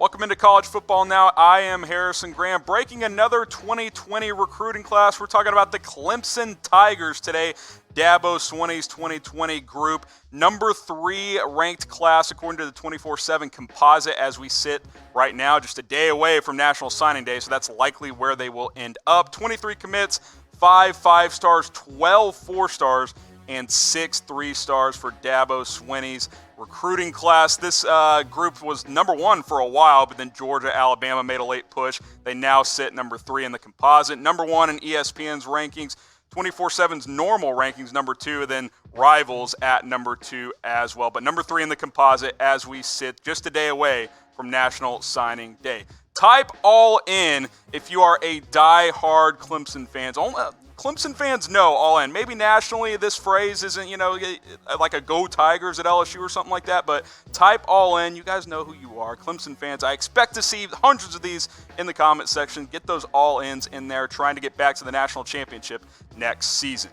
Welcome into College Football Now. I am Harrison Graham, breaking another 2020 recruiting class. We're talking about the Clemson Tigers today. Dabo Swinney's 2020 group, number 3 ranked class according to the 24/7 composite as we sit right now, just a day away from National Signing Day, so that's likely where they will end up. 23 commits, 5 5-stars, 12 4-stars, and 6 3-stars for Dabo Swinney's recruiting class. This group was number 1 for a while, but then Georgia, Alabama made a late push. They now sit number 3 in the composite. Number 1 in ESPN's rankings, 24/7's normal rankings, number 2, and then Rivals at number 2 as well. But number 3 in the composite as we sit just a day away from National Signing Day. Type all in if you are a die-hard Clemson fans. Clemson fans know all in. Maybe nationally this phrase isn't, like a Go Tigers at LSU or something like that, but type all in. You guys know who you are. Clemson fans, I expect to see hundreds of these in the comment section. Get those all-ins in there, trying to get back to the national championship next season.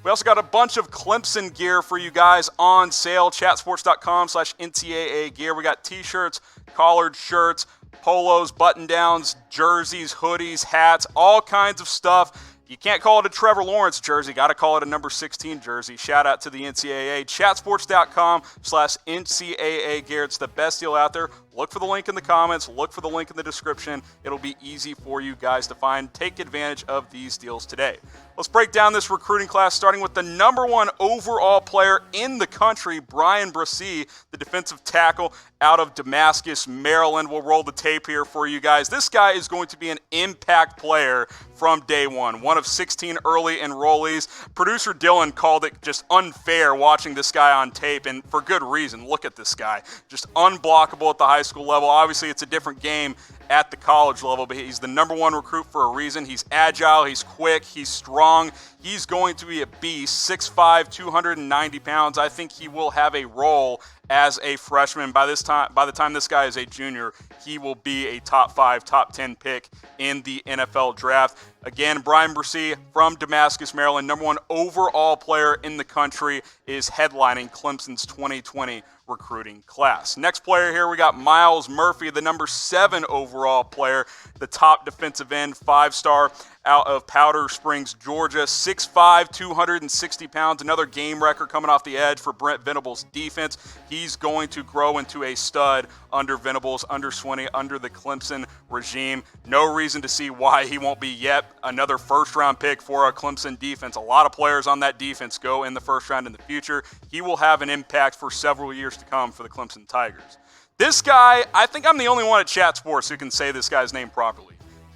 We also got a bunch of Clemson gear for you guys on sale. Chatsports.com/NCAA gear. We got t-shirts, collared shirts, polos, button-downs, jerseys, hoodies, hats, all kinds of stuff. You can't call it a Trevor Lawrence jersey. Got to call it a number 16 jersey. Shout out to the NCAA. Chatsports.com/NCAA gear. It's the best deal out there. Look for the link in the comments. Look for the link in the description. It'll be easy for you guys to find. Take advantage of these deals today. Let's break down this recruiting class, starting with the number 1 overall player in the country, Bryan Bresee, the defensive tackle out of Damascus, Maryland. We'll roll the tape here for you guys. This guy is going to be an impact player from day one of 16 early enrollees. Producer Dylan called it just unfair watching this guy on tape, and for good reason. Look at this guy. Just unblockable at the high school level. Obviously, it's a different game at the college level, but he's the number 1 recruit for a reason. He's agile, he's quick, he's strong. He's going to be a beast. 6'5", 290 pounds. I think he will have a role as a freshman. By the time this guy is a junior, he will be a top 5, top 10 pick in the NFL draft. Again, Bryan Bresee from Damascus, Maryland, number 1 overall player in the country, is headlining Clemson's 2020 recruiting class. Next player here, we got Myles Murphy, the number 7 overall player, the top defensive end, 5-star out of Powder Springs, Georgia, 6'5", 260 pounds, another game record coming off the edge for Brent Venables' defense. He's going to grow into a stud under Venables, under Swinney, under the Clemson regime. No reason to see why he won't be yet another first-round pick for a Clemson defense. A lot of players on that defense go in the first round in the future. He will have an impact for several years to come for the Clemson Tigers. This guy, I think I'm the only one at Chat Sports who can say this guy's name properly.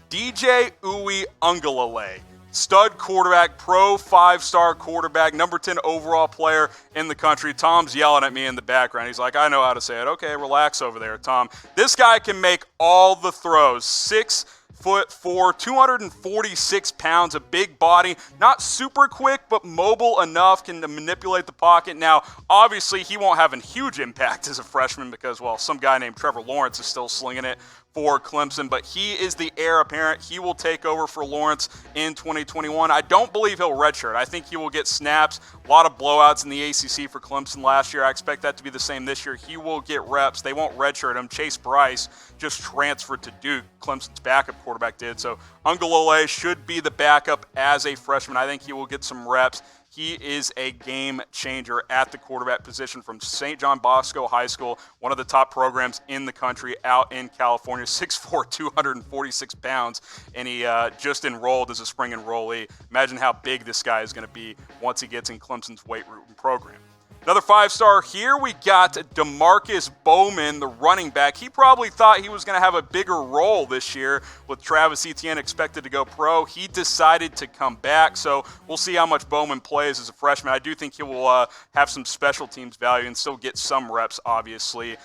DJ Uiagalelei, stud quarterback, pro 5-star quarterback, number 10 overall player in the country. Tom's yelling at me in the background. He's like, I know how to say it. Okay, relax over there, Tom. This guy can make all the throws. 6'4", 246 pounds, a big body, not super quick, but mobile enough, can manipulate the pocket. Now, obviously, he won't have a huge impact as a freshman because, well, some guy named Trevor Lawrence is still slinging it for Clemson, but he is the heir apparent. He will take over for Lawrence in 2021. I don't believe he'll redshirt. I think he will get snaps. A lot of blowouts in the ACC for Clemson last year. I expect that to be the same this year. He will get reps. They won't redshirt him. Chase Bryce just transferred to Duke. Clemson's backup quarterback did. So Uiagalelei should be the backup as a freshman. I think he will get some reps. He is a game changer at the quarterback position from St. John Bosco High School, one of the top programs in the country out in California, 6'4", 246 pounds, and he just enrolled as a spring enrollee. Imagine how big this guy is going to be once he gets in Clemson's weight room program. Another 5-star here, we got DeMarkcus Bowman, the running back. He probably thought he was going to have a bigger role this year with Travis Etienne expected to go pro. He decided to come back, so we'll see how much Bowman plays as a freshman. I do think he will have some special teams value and still get some reps, obviously.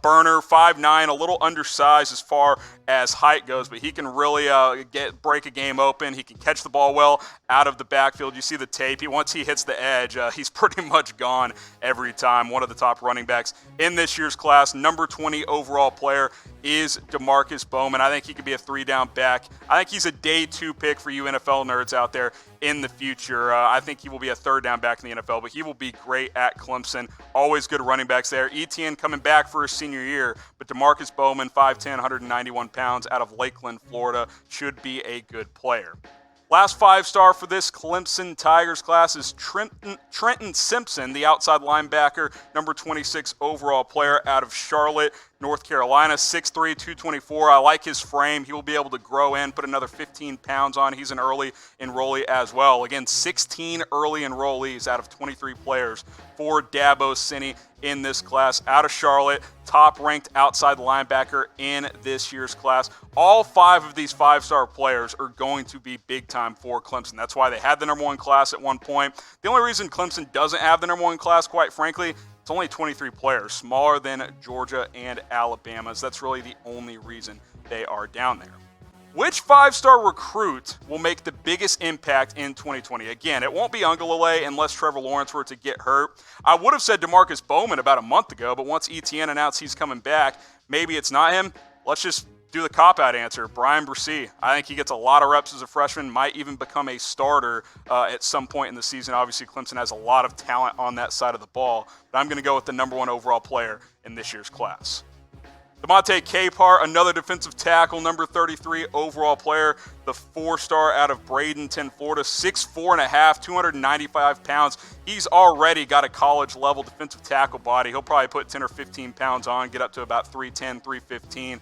Burner, 5'9", a little undersized as far as height goes, but he can really break a game open. He can catch the ball well out of the backfield. You see the tape. Once he hits the edge, he's pretty much gone every time. One of the top running backs in this year's class. Number 20 overall player is DeMarkcus Bowman. I think he could be a 3-down back. I think he's a day 2 pick for you NFL nerds out there in the future. I think he will be a 3rd-down back in the NFL, but he will be great at Clemson. Always good running backs there. Etienne coming back for his senior year, but DeMarkcus Bowman, 5'10", 191 pounds, out of Lakeland, Florida, should be a good player. Last 5-star for this Clemson Tigers class is Trenton Simpson, the outside linebacker, number 26 overall player out of Charlotte, North Carolina, 6'3", 224. I like his frame. He will be able to grow in, put another 15 pounds on. He's an early enrollee as well. Again, 16 early enrollees out of 23 players for Dabo Swinney in this class. Out of Charlotte, top-ranked outside linebacker in this year's class. All 5 of these 5-star players are going to be big-time for Clemson. That's why they had the number 1 class at one point. The only reason Clemson doesn't have the number 1 class, quite frankly, it's only 23 players, smaller than Georgia and Alabama's. That's really the only reason they are down there. Which 5-star recruit will make the biggest impact in 2020? Again, it won't be Uiagalelei unless Trevor Lawrence were to get hurt. I would have said DeMarkcus Bowman about a month ago, but once Etienne announced he's coming back, maybe it's not him. Let's just do the cop-out answer. Bryan Bresee. I think he gets a lot of reps as a freshman, might even become a starter at some point in the season. Obviously, Clemson has a lot of talent on that side of the ball, but I'm going to go with the number 1 overall player in this year's class. Demonte Capehart, another defensive tackle, number 33 overall player, the 4-star out of Bradenton, Florida, 6'4.5", 295 pounds. He's already got a college-level defensive tackle body. He'll probably put 10 or 15 pounds on, get up to about 310, 315.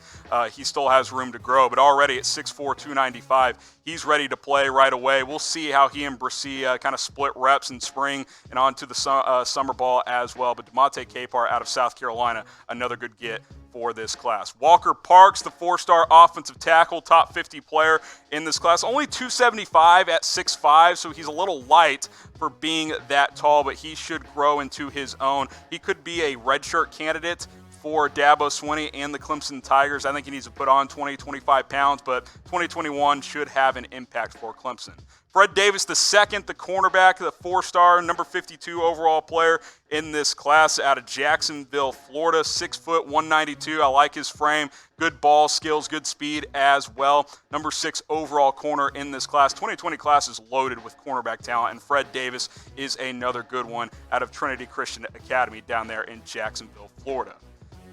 He still has room to grow, but already at 6'4", 295, he's ready to play right away. We'll see how he and Bresee kind of split reps in spring and on to the summer ball as well. But Demonte Capehart out of South Carolina, another good get for this class. Walker Parks, the 4-star offensive tackle, top 50 player in this class. Only 275 at 6'5", so he's a little light for being that tall, but he should grow into his own. He could be a redshirt candidate for Dabo Swinney and the Clemson Tigers. I think he needs to put on 20, 25 pounds, but 2021 should have an impact for Clemson. Fred Davis II, the cornerback, the 4-star, number 52 overall player in this class out of Jacksonville, Florida, 6 foot, 192. I like his frame, good ball skills, good speed as well. Number 6 overall corner in this class. 2020 class is loaded with cornerback talent, and Fred Davis is another good one out of Trinity Christian Academy down there in Jacksonville, Florida.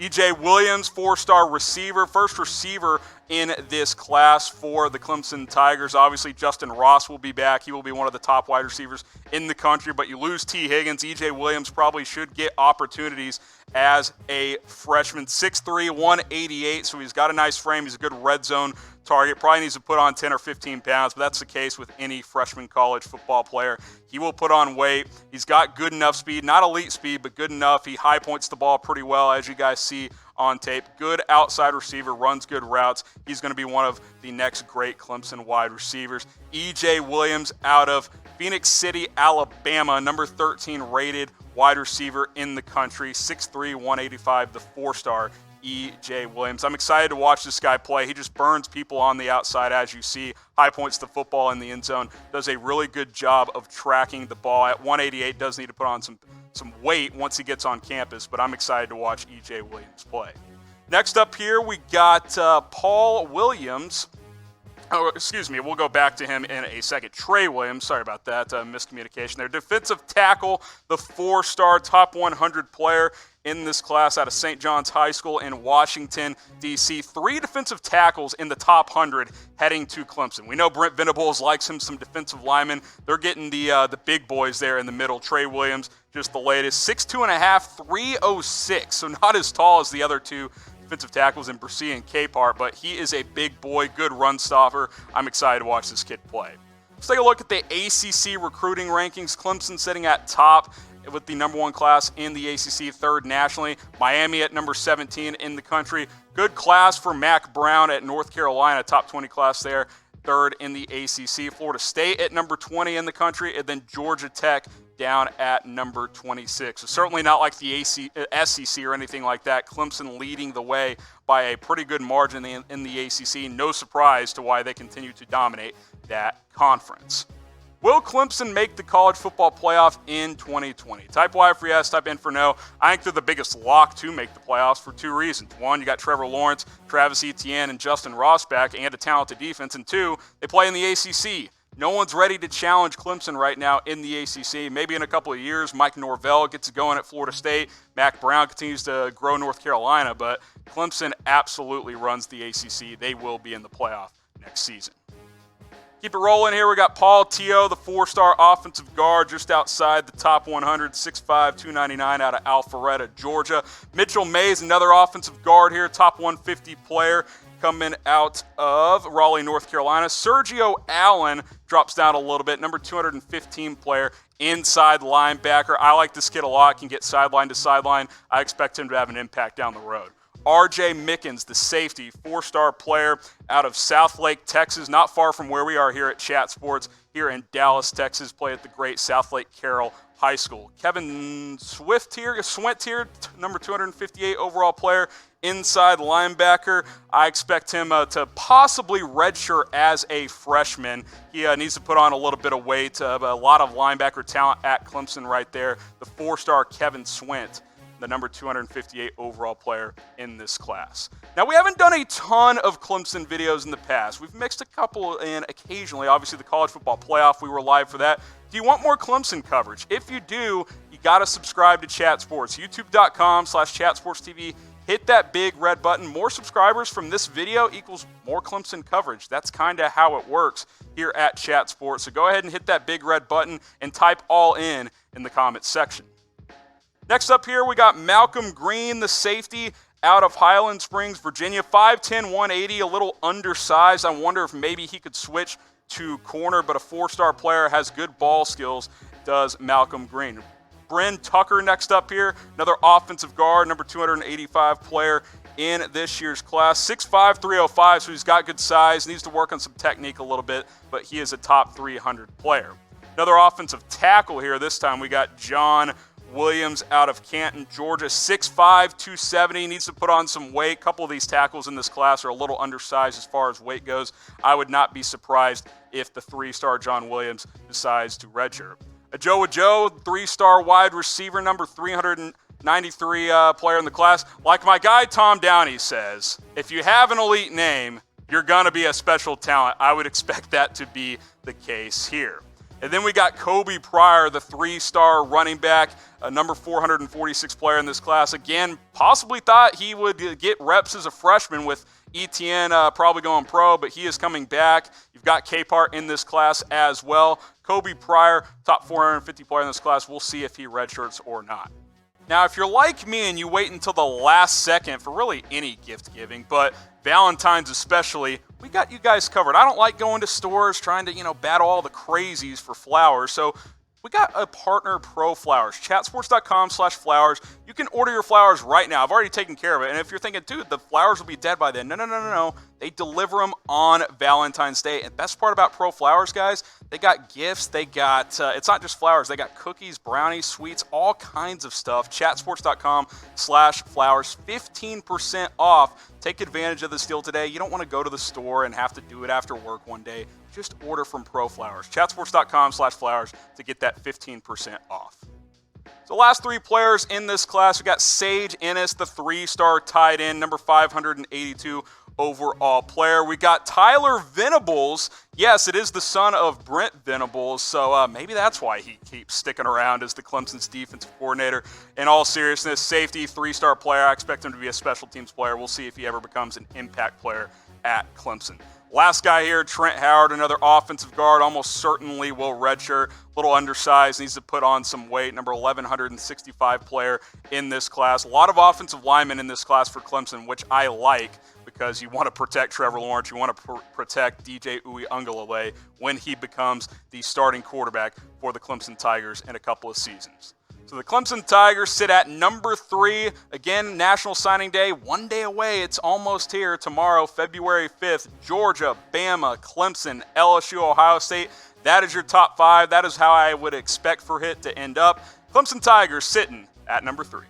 EJ Williams, 4-star receiver, first receiver in this class for the Clemson Tigers. Obviously, Justin Ross will be back. He will be one of the top wide receivers in the country, but you lose T. Higgins. EJ Williams probably should get opportunities as a freshman. 6'3", 188, so he's got a nice frame. He's a good red zone target. Probably needs to put on 10 or 15 pounds, but that's the case with any freshman college football player. He will put on weight. He's got good enough speed, not elite speed, but good enough. He high points the ball pretty well, as you guys see on tape. Good outside receiver, runs good routes. He's going to be one of the next great Clemson wide receivers. EJ Williams out of Phoenix City, Alabama, number 13 rated wide receiver in the country, 6'3", 185, the 4-star EJ Williams. I'm excited to watch this guy play. He just burns people on the outside, as you see. High points the football in the end zone. Does a really good job of tracking the ball. At 188, does need to put on some weight once he gets on campus, but I'm excited to watch EJ Williams play. Next up here, we got Paul Williams. Oh, excuse me, we'll go back to him in a second. Tre Williams, sorry about that, miscommunication there. Defensive tackle, the 4-star top 100 player in this class out of St. John's High School in Washington, D.C. 3 defensive tackles in the top 100 heading to Clemson. We know Brent Venables likes him some defensive linemen. They're getting the big boys there in the middle. Tre Williams, just the latest, 6'2.5", 306, so not as tall as the other 2 defensive tackles in Bresee and Capehart, but he is a big boy, good run stopper. I'm excited to watch this kid play. Let's take a look at the ACC recruiting rankings. Clemson sitting at top with the number 1 class in the ACC, 3rd nationally. Miami at number 17 in the country. Good class for Mack Brown at North Carolina, top 20 class there, 3rd in the ACC. Florida State at number 20 in the country, and then Georgia Tech down at number 26. So certainly not like the SEC or anything like that. Clemson leading the way by a pretty good margin in the ACC. No surprise to why they continue to dominate that conference. Will Clemson make the college football playoff in 2020? Type Y for yes, type N for no. I think they're the biggest lock to make the playoffs for two reasons. One, you got Trevor Lawrence, Travis Etienne, and Justin Ross back, and a talented defense. And two, they play in the ACC. No one's ready to challenge Clemson right now in the ACC. Maybe in a couple of years, Mike Norvell gets it going at Florida State. Mac Brown continues to grow North Carolina, but Clemson absolutely runs the ACC. They will be in the playoff next season. Keep it rolling here. We got Paul Tchio, the four-star offensive guard, just outside the top 100, 6'5", 299 out of Alpharetta, Georgia. Mitchell Mays, another offensive guard here, top 150 player coming out of Raleigh, North Carolina. Sergio Allen drops down a little bit, number 215 player, inside linebacker. I like this kid a lot, can get sideline to sideline. I expect him to have an impact down the road. R.J. Mickens, the safety, four-star player out of Southlake, Texas, not far from where we are here at Chat Sports, here in Dallas, Texas, play at the great Southlake Carroll High School. Kevin Swint here, number 258 overall player, inside linebacker. I expect him to possibly redshirt as a freshman. He needs to put on a little bit of weight. A lot of linebacker talent at Clemson right there. The four-star Kevin Swint, the number 258 overall player in this class. Now, we haven't done a ton of Clemson videos in the past. We've mixed a couple in occasionally. Obviously, the college football playoff, we were live for that. Do you want more Clemson coverage? If you do, you got to subscribe to Chat Sports. YouTube.com/ChatSportsTV. Hit that big red button. More subscribers from this video equals more Clemson coverage. That's kind of how it works here at Chat Sports. So go ahead and hit that big red button and type all in the comments section. Next up here, we got Malcolm Green, the safety out of Highland Springs, Virginia. 5'10", 180, a little undersized. I wonder if maybe he could switch to corner, but a four-star player, has good ball skills, does Malcolm Green. Bryn Tucker next up here, another offensive guard, number 285 player in this year's class. 6'5", 305, so he's got good size, needs to work on some technique a little bit, but he is a top 300 player. Another offensive tackle here, this time we got John Williams out of Canton, Georgia, 6'5", 270, needs to put on some weight. A couple of these tackles in this class are a little undersized as far as weight goes. I would not be surprised if the three-star John Williams decides to redshirt. Joe, three-star wide receiver, number 393 player in the class. Like my guy Tom Downey says, if you have an elite name, you're going to be a special talent. I would expect that to be the case here. And then we got Kobe Pryor, the three-star running back, number 446 player in this class. Again, possibly thought he would get reps as a freshman with Etienne probably going pro, but he is coming back. You've got Capehart in this class as well. Kobe Pryor, top 450 player in this class. We'll see if he redshirts or not. Now, if you're like me and you wait until the last second for really any gift giving, but Valentine's especially, we got you guys covered. I don't like going to stores trying to, battle all the crazies for flowers. So we got a partner, Pro Flowers, chatsports.com/flowers. You can order your flowers right now. I've already taken care of it. And if you're thinking, dude, the flowers will be dead by then. No. They deliver them on Valentine's Day. And best part about Pro Flowers, guys, they got gifts. They got, it's not just flowers. They got cookies, brownies, sweets, all kinds of stuff. Chatsports.com/flowers, 15% off. Take advantage of this deal today. You don't want to go to the store and have to do it after work one day. Just order from Pro Flowers. Chatsports.com/flowers to get that 15% off. So last three players in this class, we got Sage Ennis, the three-star tight end, number 582 overall player. We got Tyler Venables. Yes, it is the son of Brent Venables, so maybe that's why he keeps sticking around as the Clemson's defensive coordinator. In all seriousness, safety, three-star player. I expect him to be a special teams player. We'll see if he ever becomes an impact player at Clemson. Last guy here, Trent Howard, another offensive guard, almost certainly will redshirt. A little undersized, needs to put on some weight. Number 1,165 player in this class. A lot of offensive linemen in this class for Clemson, which I like because you want to protect Trevor Lawrence. You want to protect DJ Uiagalelei when he becomes the starting quarterback for the Clemson Tigers in a couple of seasons. So the Clemson Tigers sit at number 3. Again, National Signing Day, one day away. It's almost here tomorrow, February 5th. Georgia, Bama, Clemson, LSU, Ohio State. That is your top 5. That is how I would expect for it to end up. Clemson Tigers sitting at number 3.